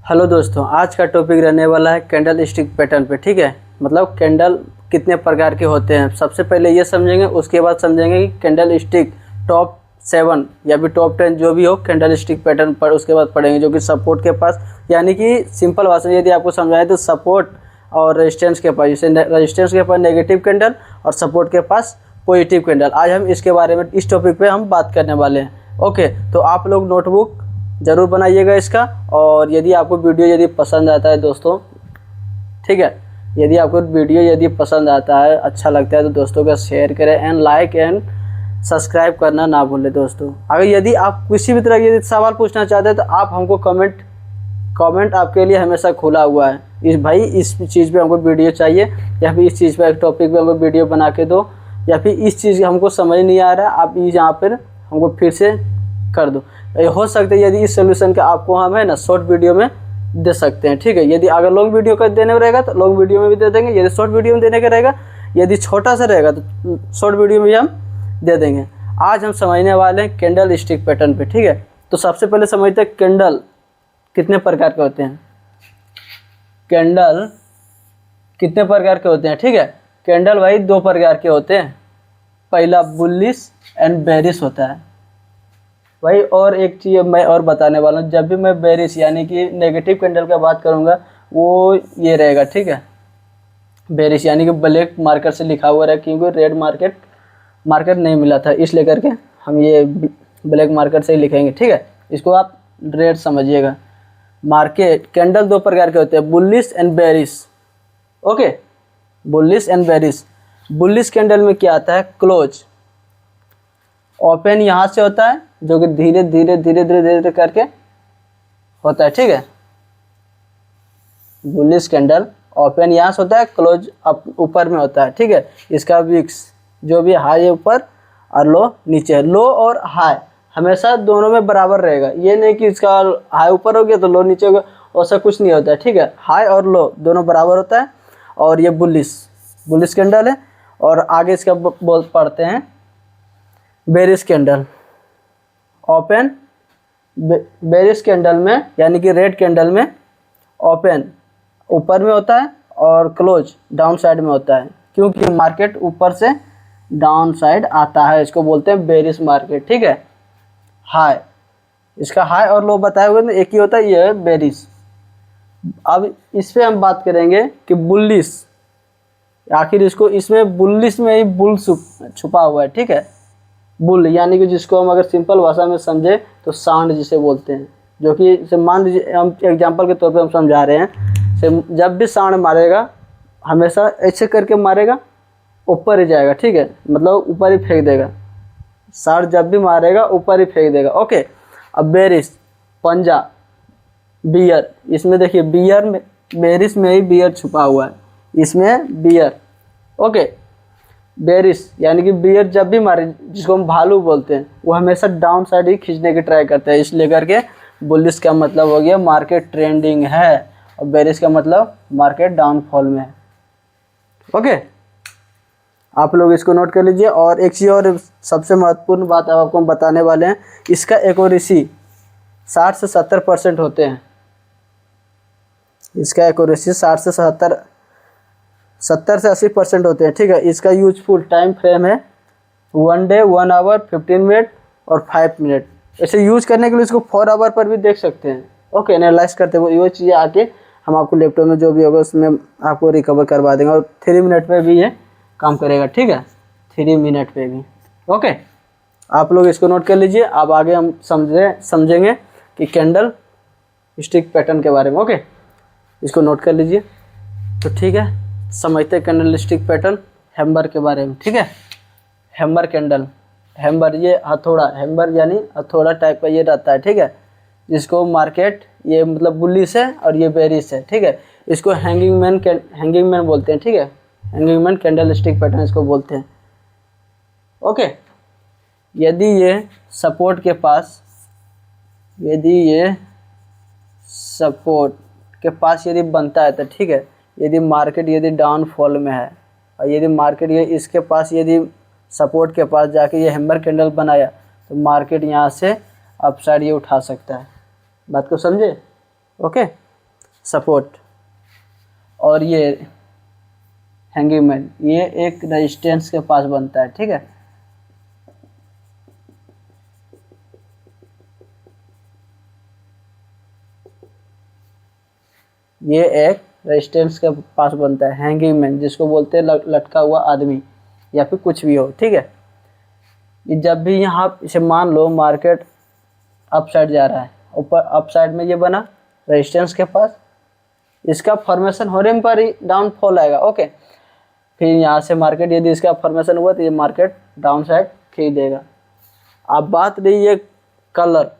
Hello दोस्तों, आज का टॉपिक रहने वाला है कैंडल स्टिक पैटर्न पे। ठीक है, मतलब कैंडल कितने प्रकार के होते हैं सबसे पहले ये समझेंगे। उसके बाद समझेंगे कि कैंडल स्टिक टॉप 7 या फिर टॉप 10 जो भी हो कैंडल स्टिक पैटर्न पर उसके बाद पढ़ेंगे, जो कि सपोर्ट के पास, यानी कि सिंपल भाषा में यदि आपको समझाएं तो सपोर्ट और रेजिस्टेंस के पास, जैसे रेजिस्टेंस के पास नेगेटिव कैंडल और सपोर्ट के पास पॉजिटिव कैंडल। आज हम इसके बारे में, इस टॉपिक पे हम बात करने वाले हैं। ओके, तो आप लोग नोटबुक ज़रूर बनाइएगा इसका। और यदि आपको वीडियो यदि पसंद आता है दोस्तों, ठीक है, यदि आपको वीडियो यदि पसंद आता है, अच्छा लगता है तो दोस्तों का शेयर करें एंड लाइक एंड सब्सक्राइब करना ना भूलें दोस्तों। अगर यदि आप किसी भी तरह यदि सवाल पूछना चाहते हैं तो आप हमको कमेंट आपके लिए हमेशा खुला हुआ है। इस चीज़ पे हमको वीडियो चाहिए, या फिर इस चीज़ पे एक टॉपिक पे हमको वीडियो बना के दो, या फिर इस चीज़ हमको समझ नहीं आ रहा है आप यहाँ पर हमको फिर से कर दो। हो सकता है यदि इस सोल्यूशन का आपको हम है ना शॉर्ट वीडियो में दे सकते हैं। ठीक है, यदि अगर लॉन्ग वीडियो का देने में रहेगा तो लॉन्ग वीडियो में भी दे देंगे, यदि शॉर्ट वीडियो में देने का रहेगा, यदि छोटा सा रहेगा तो शॉर्ट वीडियो में भी हम दे देंगे। आज हम समझने वाले हैं कैंडल स्टिक पैटर्न पे। ठीक है, तो सबसे पहले समझते हैं कैंडल कितने प्रकार के होते हैं। कैंडल कितने प्रकार के होते हैं? ठीक है, कैंडल भाई 2 प्रकार के होते हैं। पहला बुलिश एंड बेरिश होता है भाई। और एक चीज़ मैं और बताने वाला हूँ, जब भी मैं बेरिश यानी कि नेगेटिव कैंडल का बात करूँगा वो ये रहेगा। ठीक है, बेरिश यानी कि ब्लैक मार्कर से लिखा हुआ है, क्योंकि रेड मार्कर नहीं मिला था, इसलिए करके हम ये ब्लैक मार्कर से ही लिखेंगे। ठीक है, इसको आप रेड समझिएगा। मार्केट कैंडल 2 प्रकार के होते हैं, bullish and bearish. Okay, bullish and bearish. Bullish candle में क्या आता है? क्लोज ओपन यहाँ से होता है, जो कि धीरे धीरे करके होता है। ठीक है, बुलिश कैंडल ओपन यहाँ से होता है, क्लोज अप ऊपर में होता है। ठीक है, इसका विक्स जो भी हाई है ऊपर और लो नीचे है। लो और हाई हमेशा दोनों में बराबर रहेगा, ये नहीं कि इसका हाई ऊपर हो गया तो लो नीचे हो गया, ऐसा कुछ नहीं होता है। ठीक है, हाई और लो दोनों बराबर होता है। और ये बुलिश कैंडल है। और आगे इसका पढ़ते हैं bearish candle. Open bearish candle में यानी कि रेड कैंडल में ओपन ऊपर में होता है और क्लोज डाउन साइड में होता है, क्योंकि मार्केट ऊपर से डाउन साइड आता है, इसको बोलते हैं बेरिश मार्केट। ठीक है, हाई, इसका हाई और लो बताए हुए एक ही होता है, ये है बेरिश। अब इस पे हम बात करेंगे कि बुलिश, आखिर इसमें बुलिश में ही बुल छुपा हुआ है। ठीक है, बुल यानी कि जिसको हम अगर सिंपल भाषा में समझे तो सांड जिसे बोलते हैं, जो कि मान लीजिए हम एग्जांपल के तौर पे हम समझा रहे हैं। जब भी सांड मारेगा हमेशा ऐसे करके मारेगा, ऊपर ही जाएगा। ठीक है, मतलब ऊपर ही फेंक देगा। सांड जब भी मारेगा ऊपर ही फेंक देगा। ओके, अब बेरिश पंजा, बियर, इसमें देखिए बियर में, बेरिश में ही बियर छुपा हुआ है, इसमें बियर। ओके, बेरिश यानी कि बियर जब भी मारे, जिसको हम भालू बोलते हैं, वो हमेशा डाउन साइड ही खींचने की ट्राई करते हैं, इसलिए करके बुलिश का मतलब हो गया मार्केट ट्रेंडिंग है, और बेरिश का मतलब मार्केट डाउनफॉल में है। ओके, आप लोग इसको नोट कर लीजिए। और एक चीज़ और सबसे महत्वपूर्ण बात आपको हम बताने वाले हैं, इसका एक्यूरेसी 60 से 70% होते हैं। इसका एक्यूरेसी 60 से 70 से 80% होते हैं। ठीक है, इसका यूजफुल टाइम फ्रेम है 1 डे, 1 आवर, 15 मिनट और 5 मिनट। ऐसे यूज करने के लिए इसको 4 आवर पर भी देख सकते हैं। ओके, एनालाइज करते हुए ये चीज़ें आके हम आपको लैपटॉप में जो भी होगा उसमें आपको रिकवर करवा देंगे, और 3 मिनट पे भी ये काम करेगा। ठीक है, 3 मिनट पे भी। ओके, आप लोग इसको नोट कर लीजिए। अब आगे हम समझेंगे कि कैंडल स्टिक पैटर्न के बारे में। ओके, इसको नोट कर लीजिए। तो ठीक है, समझते हैं कैंडल स्टिक पैटर्न हैमर के बारे में। ठीक है, हैमर कैंडल, हैमर ये हथौड़ा, हैमर यानी हथौड़ा टाइप का ये रहता है। ठीक है, जिसको मार्केट ये मतलब बुलिश है और ये बेरिश है। ठीक है, इसको हैंगिंग मैन बोलते हैं। ठीक है, hanging man candle stick pattern इसको बोलते हैं। ओके, यदि ये सपोर्ट के पास, यदि बनता है तो ठीक है, यदि मार्केट यदि डाउनफॉल में है और यदि मार्केट ये इसके पास यदि सपोर्ट के पास जाके ये हैमर कैंडल बनाया तो मार्केट यहाँ से अपसाइड ये उठा सकता है। बात को समझे? ओके, सपोर्ट, और ये हैंगिंग मैन, ये एक रेजिस्टेंस के पास बनता है, ठीक है। ये एक रेजिस्टेंस के पास बनता है हैंगिंग मैन, जिसको बोलते हैं लटका हुआ आदमी या फिर कुछ भी हो, ठीक है। ये जब भी यहाँ इसे मान लो मार्केट अप साइड जा रहा है, ऊपर अप साइड में ये बना रेजिस्टेंस के पास, इसका फॉर्मेशन होने पर ही डाउनफॉल आएगा, ओके। फिर यहाँ से मार्केट यदि इसका फॉर्मेशन हुआ तो ये मार्केट डाउन साइड खींच देगा। अब बात रही ये कलर,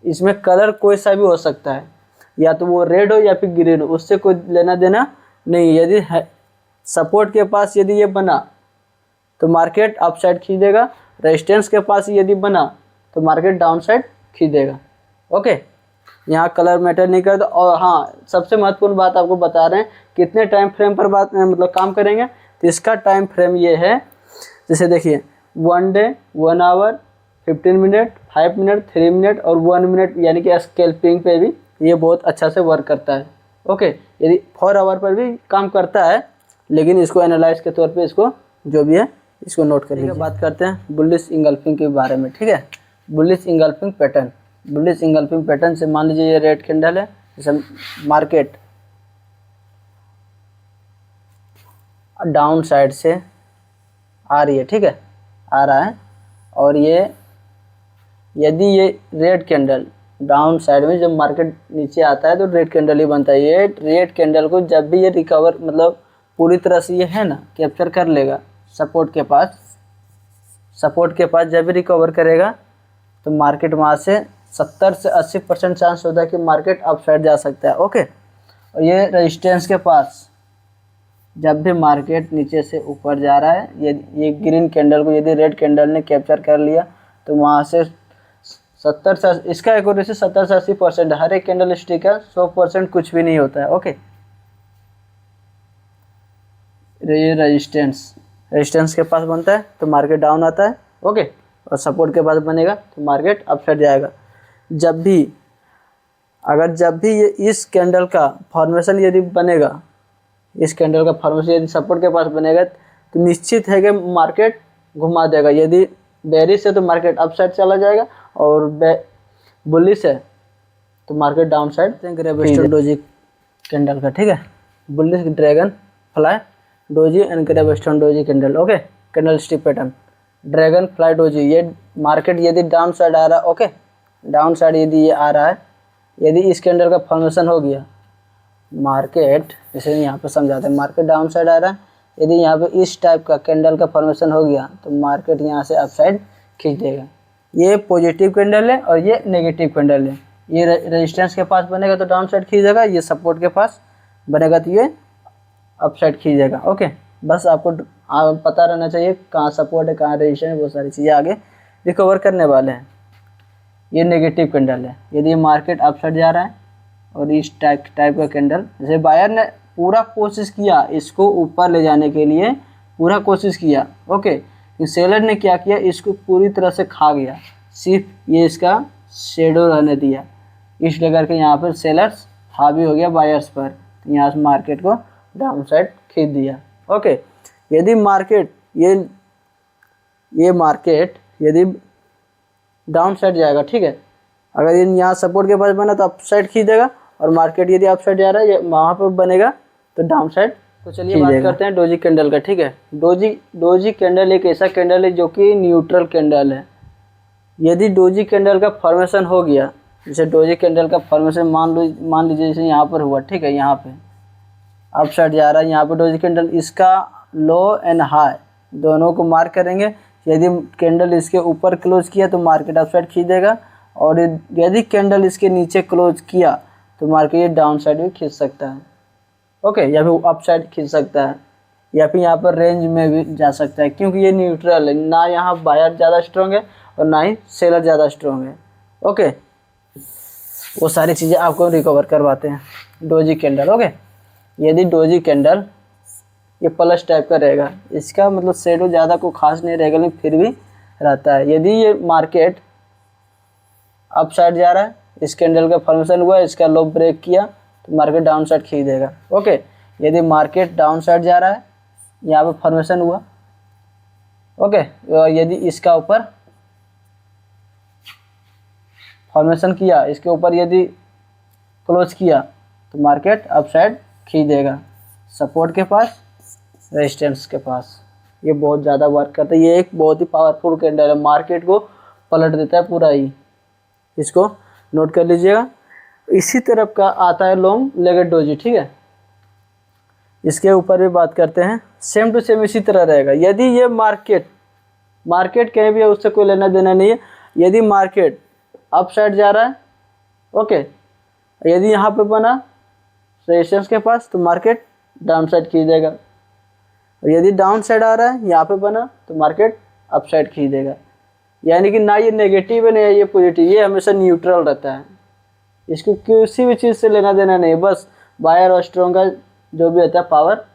इसमें कलर कोई सा भी हो सकता है, या तो वो रेड हो या फिर ग्रीन हो, उससे कोई लेना देना नहीं। यदि सपोर्ट के पास यदि ये बना तो मार्केट अप साइड खींच देगा, रेजिस्टेंस के पास यदि बना तो मार्केट डाउन साइड खींच देगा, ओके। यहाँ कलर मैटर नहीं करता। और हाँ, सबसे महत्वपूर्ण बात आपको बता रहे हैं, कितने टाइम फ्रेम पर बात मतलब काम करेंगे, तो इसका टाइम फ्रेम ये है, जैसे देखिए 1 day, 1 hour, 15 minute, 5 minute, 3 minute और 1 मिनट, यानी कि स्कैल्पिंग पे भी ये बहुत अच्छा से वर्क करता है, ओके। यदि 4 आवर पर भी काम करता है, लेकिन इसको एनालाइज के तौर पे इसको जो भी है इसको नोट कर लीजिए। बात करते हैं बुलिश इंगल्फिंग के बारे में, ठीक है। Bullish engulfing pattern, bullish engulfing pattern से मान लीजिए ये रेड कैंडल है, जैसे मार्केट डाउन साइड से आ रही है, ठीक है, आ रहा है, और ये यदि ये रेड कैंडल डाउन साइड में जब मार्केट नीचे आता है तो रेड कैंडल ही बनता है। ये रेड कैंडल को जब भी ये रिकवर मतलब पूरी तरह से ये है ना कैप्चर कर लेगा सपोर्ट के पास जब भी रिकवर करेगा तो मार्केट वहाँ से 70 से 80% चांस होता है कि मार्केट अप साइड जा सकता है, ओके। और ये रेजिस्टेंस के पास जब भी मार्केट नीचे से ऊपर जा रहा है, ये ग्रीन कैंडल को यदि रेड कैंडल ने कैप्चर कर लिया तो वहाँ से 70 से, इसका एक्यूरेसी 70 से 80%, हर एक कैंडल स्टिक का 100% कुछ भी नहीं होता है, ओके। ये रेजिस्टेंस के पास बनता है तो मार्केट डाउन आता है, ओके, और सपोर्ट के पास बनेगा तो मार्केट अप साइड जाएगा। जब भी ये इस कैंडल का फॉर्मेशन यदि बनेगा, इस कैंडल का फॉर्मेशन यदि सपोर्ट के पास बनेगा तो निश्चित है कि मार्केट घुमा देगा। यदि बेरिश है तो मार्केट अप साइड चला जाएगा, और बुलिश है तो market downside. Gravestone doji candle का, ठीक है, bullish dragonfly doji and gravestone doji candle, okay. Candlestick pattern dragonfly doji, ये मार्केट यदि डाउन साइड आ रहा है, ओके, डाउन साइड यदि ये आ रहा है, यदि इस कैंडल का फॉर्मेशन हो गया, मार्केट जैसे यहाँ पे समझाते हैं, मार्केट डाउन साइड आ रहा है, यदि यहाँ पे इस टाइप का कैंडल का फॉर्मेशन हो गया तो मार्केट यहाँ से अप साइड खींच देगा। ये पॉजिटिव कैंडल है और ये नेगेटिव कैंडल है। ये रेजिस्टेंस के पास बनेगा तो डाउन साइड खींचेगा, ये सपोर्ट के पास बनेगा तो ये अप साइड खींचेगा, ओके। बस आपको पता रहना चाहिए कहाँ सपोर्ट है, कहाँ रेजिस्टेंस है, बहुत सारी चीज़ें आगे रिकवर करने वाले हैं। ये नेगेटिव कैंडल है, यदि मार्केट अप साइड जा रहा है और इस टाइप का कैंडल, जैसे बायर ने पूरा कोशिश किया इसको ऊपर ले जाने के लिए, पूरा कोशिश किया, ओके, सेलर ने क्या किया, इसको पूरी तरह से खा गया, सिर्फ ये इसका शेडो रहने दिया, इसलिए करके यहाँ पर सेलर्स हावी हो गया बायर्स पर, तो यहाँ से मार्केट को डाउन साइड खींच दिया, ओके। यदि मार्केट ये मार्केट यदि डाउन साइड जाएगा, ठीक है, अगर ये यहाँ सपोर्ट के पास बना तो अप साइड खींच देगा, और मार्केट यदि अप साइड जा रहा है वहाँ पर बनेगा तो डाउन साइड। तो चलिए बात करते हैं डोजी कैंडल का, ठीक है। डोजी कैंडल एक ऐसा कैंडल है जो कि न्यूट्रल कैंडल है। यदि डोजी कैंडल का फॉर्मेशन हो गया, जैसे डोजी कैंडल का फॉर्मेशन मान लीजिए जैसे यहाँ पर हुआ, ठीक है, यहाँ पे अप साइड जा रहा है, यहाँ पे डोजी कैंडल, इसका लो एंड हाई दोनों को मार्क करेंगे। यदि कैंडल इसके ऊपर क्लोज किया तो मार्केट अप साइड खींच देगा, और यदि कैंडल इसके नीचे क्लोज किया तो मार्केट ये डाउन साइड भी खींच सकता है, ओके, या फिर अप साइड खींच सकता है, या फिर यहाँ पर रेंज में भी जा सकता है, क्योंकि ये न्यूट्रल है, ना यहाँ बायर ज़्यादा स्ट्रॉन्ग है और ना ही सेलर ज़्यादा स्ट्रॉन्ग है, ओके। वो सारी चीज़ें आपको रिकवर करवाते हैं डोजी कैंडल, ओके। यदि डोजी कैंडल ये प्लस टाइप का रहेगा, इसका मतलब शेडो ज़्यादा को खास नहीं रहेगा, लेकिन फिर भी रहता है। यदि ये मार्केट अप साइड जा रहा है, इस कैंडल का फॉर्मेशन हुआ, इसका लो ब्रेक किया तो मार्केट डाउन साइड खींच देगा। ओके, यदि मार्केट डाउन साइड जा रहा है, यहाँ पे फॉर्मेशन हुआ, ओके, और यदि इसका ऊपर फॉर्मेशन किया, इसके ऊपर यदि क्लोज किया तो मार्केट अप साइड खींच देगा, सपोर्ट के पास, रेजिस्टेंस के पास। ये बहुत ज़्यादा वर्क करता है, ये एक बहुत ही पावरफुल कैंडल है, मार्केट को पलट देता है पूरा ही। इसको नोट कर लीजिएगा। इसी तरफ का आता है लॉन्ग लेगेड डोजी, ठीक है। इसके ऊपर भी बात करते हैं, सेम टू सेम इसी तरह रहेगा। यदि ये मार्केट कहीं भी है, उससे कोई लेना देना नहीं है। यदि मार्केट अप साइड जा रहा है, ओके, यदि यहाँ पे बना रेजिस्टेंस के पास तो मार्केट डाउन साइड खींच देगा, और यदि डाउन साइड आ रहा है, यहाँ पे बना तो मार्केट अप साइड खींच देगा। यानी कि ना ये नेगेटिव है ना ये पॉजिटिव, ये हमेशा न्यूट्रल रहता है। इसको किसी भी चीज़ से लेना देना नहीं, बस बायर और स्ट्रॉन्ग का जो भी होता है पावर,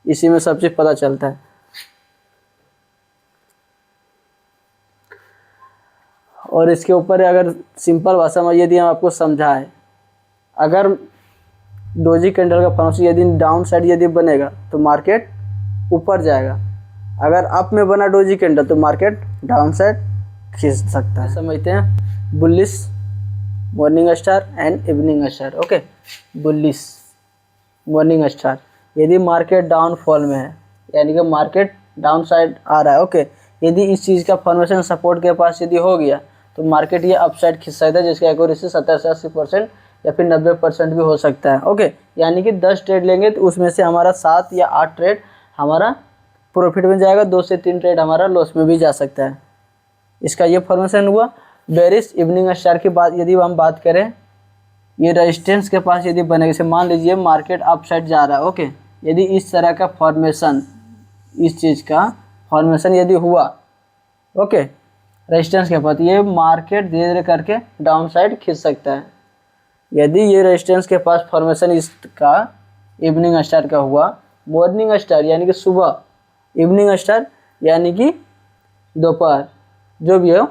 इसी में सब चीज़ पता चलता है। और इसके ऊपर अगर सिंपल भाषा में यदि हम आपको समझाएं, अगर डोजी कैंडल का फॉर्मेशन यदि डाउन साइड यदि बनेगा तो मार्केट ऊपर जाएगा, अगर अप में बना डोजी कैंडल तो मार्केट डाउन साइड खींच सकता है। समझते हैं bullish morning star and evening star. Okay, bullish morning star, यदि मार्केट डाउन फॉल में है, यानी कि मार्केट डाउन साइड आ रहा है, ओके, यदि इस चीज़ का फॉर्मेशन सपोर्ट के पास यदि हो गया तो मार्केट ये अप साइड खींच सकता है, जिसकी एक्यूरेसी 70 से 80% या फिर 90% भी हो सकता है। ओके, यानी कि 10 ट्रेड लेंगे तो उसमें से हमारा 7 या 8 ट्रेड हमारा प्रॉफिट में जाएगा, 2 से 3 ट्रेड हमारा लॉस में भी जा सकता है। इसका ये फॉर्मेशन हुआ। बेरिश इवनिंग स्टार की बात यदि हम बात करें, ये रेजिस्टेंस के पास यदि बनेगा, जैसे मान लीजिए मार्केट अप साइड जा रहा है, ओके, यदि इस तरह का फॉर्मेशन, इस चीज़ का फॉर्मेशन यदि हुआ, ओके, रेजिस्टेंस के पास, ये मार्केट धीरे धीरे करके डाउन साइड खींच सकता है। यदि ये रेजिस्टेंस के पास फॉर्मेशन इसका इवनिंग स्टार का हुआ, मॉर्निंग स्टार यानी कि सुबह, इवनिंग स्टार यानी कि दोपहर, जो भी हो,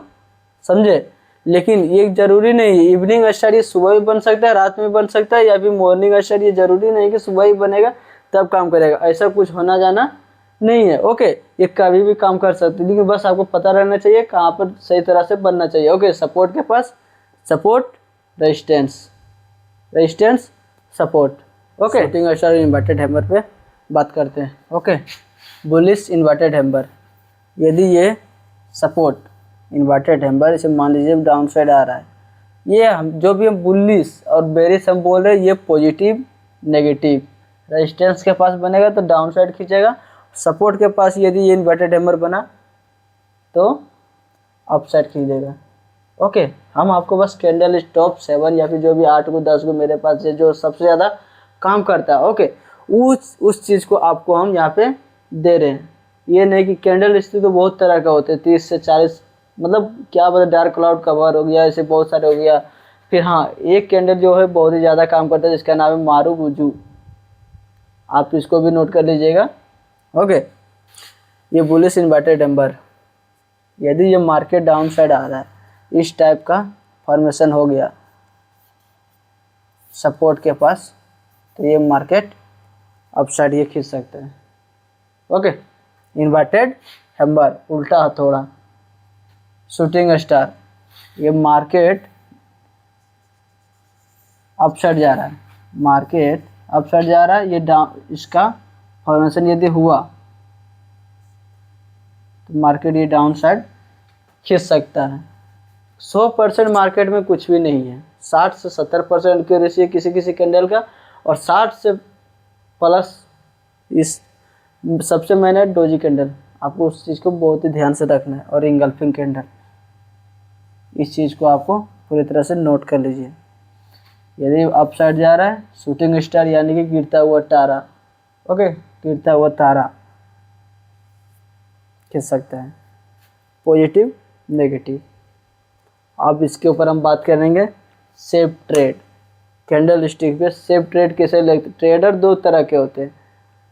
समझे। लेकिन ये जरूरी नहीं है इवनिंग स्टार ये सुबह भी बन सकता है, रात में बन सकता है, या फिर मॉर्निंग स्टार ये जरूरी नहीं कि सुबह ही बनेगा तब काम करेगा, ऐसा कुछ होना जाना नहीं है। ओके, ये कभी भी काम कर सकते हैं, लेकिन बस आपको पता रहना चाहिए कहाँ पर सही तरह से बनना चाहिए। ओके, सपोर्ट के पास support, resistance, resistance, support. Okay, shooting star inverted hammer पे बात करते हैं। ओके, बुलिश इन्वर्टेड हैमर, यदि ये सपोर्ट इन्वर्टेड हैमर, इसे मान लीजिए डाउन साइड आ रहा है, ये हम जो भी हम बुलिश और बेरिश हम बोल रहे हैं, ये पॉजिटिव नेगेटिव, रेजिस्टेंस के पास बनेगा तो डाउन साइड खींचेगा, सपोर्ट के पास यदि ये इन्वर्टेड हैमर बना तो अप साइड खींच देगा। ओके, हम आपको बस कैंडल टॉप 7 या फिर जो भी 8 को 10 को मेरे पास है जो सबसे ज़्यादा काम करता है, ओके, उस चीज़ को आपको हम यहाँ पे दे रहे हैं। ये नहीं कि कैंडल स्टिक तो बहुत तरह का होते हैं, 30 से 40, मतलब क्या बता, डार्क क्लाउड कवर हो गया, ऐसे बहुत सारे हो गया। फिर हाँ, एक कैंडल जो है बहुत ही ज़्यादा काम करता है जिसका नाम है मारुबुजू, आप इसको भी नोट कर लीजिएगा। ओके, ये बुलिश इन्वर्टेड हैमर, यदि ये मार्केट डाउन साइड आ रहा है, इस टाइप का फॉर्मेशन हो गया सपोर्ट के पास, तो ये मार्केट अप साइड ये खींच सकते हैं। ओके, इन्वर्टेड हैमर, उल्टा हथौड़ा, शूटिंग स्टार, ये मार्केट अप साइड जा रहा है, मार्केट अप साइड जा रहा है, ये डाउन, इसका फॉर्मेशन यदि हुआ तो मार्केट ये डाउन साइड खींच सकता है। 100% मार्केट में कुछ भी नहीं है, 60 से 70% एक्यूरेसी है किसी किसी कैंडल का, और 60 से प्लस इस सबसे मेन है डोजी कैंडल, आपको उस चीज़ को बहुत ही ध्यान से रखना है, और इंगल्फिंग कैंडल, इस चीज़ को आपको पूरी तरह से नोट कर लीजिए। यदि अप साइड जा रहा है, शूटिंग स्टार यानी कि गिरता हुआ तारा, ओके, गिरता हुआ तारा खींच सकता है, पॉजिटिव नेगेटिव। अब इसके ऊपर हम बात करेंगे सेफ ट्रेड, कैंडल स्टिक पे सेफ ट्रेड कैसे लगते, ट्रेडर 2 तरह के होते हैं।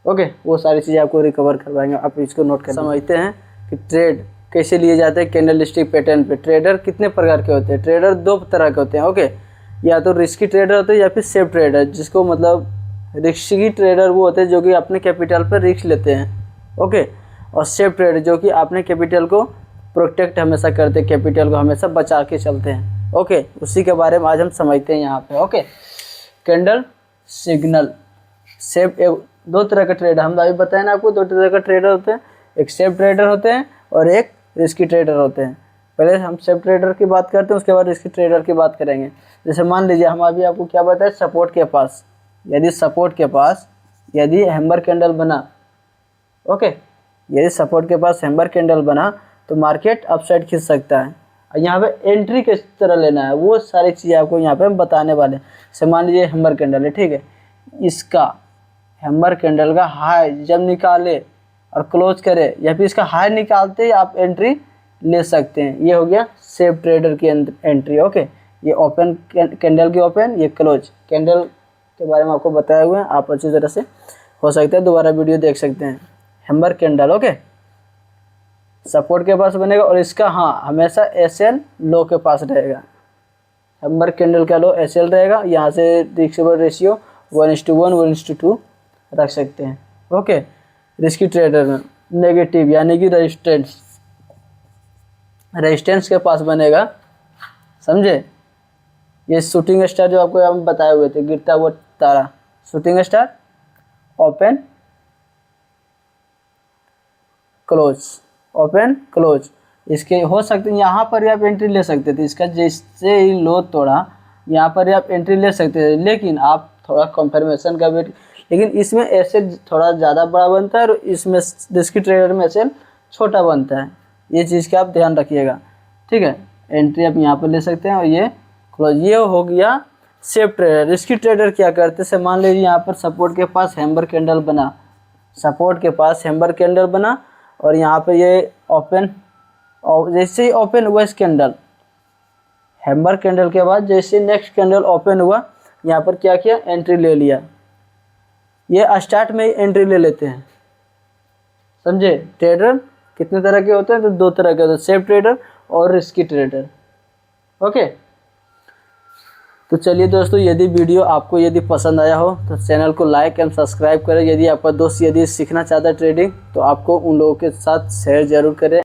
ओके, वो सारी चीज़ें आपको रिकवर करवाएंगे, आप इसको नोट कर समझते हैं कि ट्रेड कैसे लिए जाते हैं कैंडल स्टिक पैटर्न पे। ट्रेडर कितने प्रकार के होते हैं, ट्रेडर 2 तरह के होते हैं। ओके, या तो रिस्की ट्रेडर होते हैं या फिर सेफ ट्रेडर, जिसको मतलब रिस्की ट्रेडर वो होते हैं जो कि अपने कैपिटल पर रिस्क लेते हैं। ओके, और सेफ ट्रेडर जो कि अपने कैपिटल को प्रोटेक्ट हमेशा करते हैं, कैपिटल को हमेशा बचा के चलते हैं। ओके, उसी के बारे में आज हम समझते हैं यहाँ पे। ओके, कैंडल सिग्नल सेफ, दो तरह का ट्रेडर हम अभी बताए ना आपको, दो तरह का ट्रेडर होते हैं, एक सेफ ट्रेडर होते हैं और एक रिस्की ट्रेडर होते हैं। पहले हम सेफ ट्रेडर की बात करते हैं, उसके बाद रिस्की ट्रेडर की बात करेंगे। जैसे मान लीजिए हम अभी आपको क्या बताए, सपोर्ट के पास, यदि सपोर्ट के पास यदि हैमर कैंडल बना, ओके, यदि सपोर्ट के पास हैमर कैंडल बना तो मार्केट अपसाइड खींच सकता है। यहाँ पे एंट्री किस तरह लेना है वो सारी चीज़ें आपको यहाँ पे हम बताने वाले हैं। जैसे मान लीजिए हैमर कैंडल है, ठीक है, इसका हैमर कैंडल का हाई जब निकाले और क्लोज करे या फिर इसका हाई निकालते ही आप एंट्री ले सकते हैं। ये हो गया सेफ ट्रेडर की एंट्री। ओके, ये ओपन कैंडल की ओपन, ये क्लोज कैंडल के बारे में आपको बताए हुए हैं, आप अच्छी तरह से हो सकता है दोबारा वीडियो देख सकते हैं। हैमर कैंडल ओके सपोर्ट के पास बनेगा और इसका हाँ हमेशा एसएल लो के पास रहेगा। हैमर कैंडल का लो एसएल रहेगा। यहाँ से रिस्क रेशियो 1:1 1:2 रख सकते हैं। ओके, रिस्की ट्रेडर में नेगेटिव यानी कि रेजिस्टेंस के पास बनेगा, समझे। ये शूटिंग स्टार जो आपको हम बताए हुए थे, गिरता हुआ तारा, shooting star, open close, open close, इसके हो सकते हैं। यहाँ पर भी आप एंट्री ले सकते थे, इसका जैसे ही लो तोड़ा यहाँ पर आप एंट्री ले सकते थे, लेकिन आप थोड़ा कंफर्मेशन का वेट, लेकिन इसमें एसएल थोड़ा ज़्यादा बड़ा बनता है और इसमें रिस्की ट्रेडर में एसएल छोटा बनता है। ये चीज़ का आप ध्यान रखिएगा, ठीक है। एंट्री आप यहाँ पर ले सकते हैं और ये क्लोज। ये हो गया सेफ ट्रेडर। रिस्की ट्रेडर क्या करते हैं, मान लीजिए यहाँ पर सपोर्ट के पास हैमर कैंडल बना, सपोर्ट के पास हैमर कैंडल बना और यहाँ पे ये ओपन, और जैसे ही ओपन हुआ इस कैंडल, हैमर कैंडल के बाद जैसे नेक्स्ट कैंडल ओपन हुआ, यहाँ पर क्या किया, एंट्री ले लिया। ये स्टार्ट में ही एंट्री ले लेते हैं, समझे। ट्रेडर कितने तरह के होते हैं, तो दो तरह के होते हैं, सेफ ट्रेडर और रिस्की ट्रेडर। ओके, तो चलिए दोस्तों, यदि वीडियो आपको यदि पसंद आया हो तो चैनल को लाइक एंड सब्सक्राइब करें। यदि आपका दोस्त यदि सीखना चाहता है ट्रेडिंग तो आपको उन लोगों के साथ शेयर जरूर करें।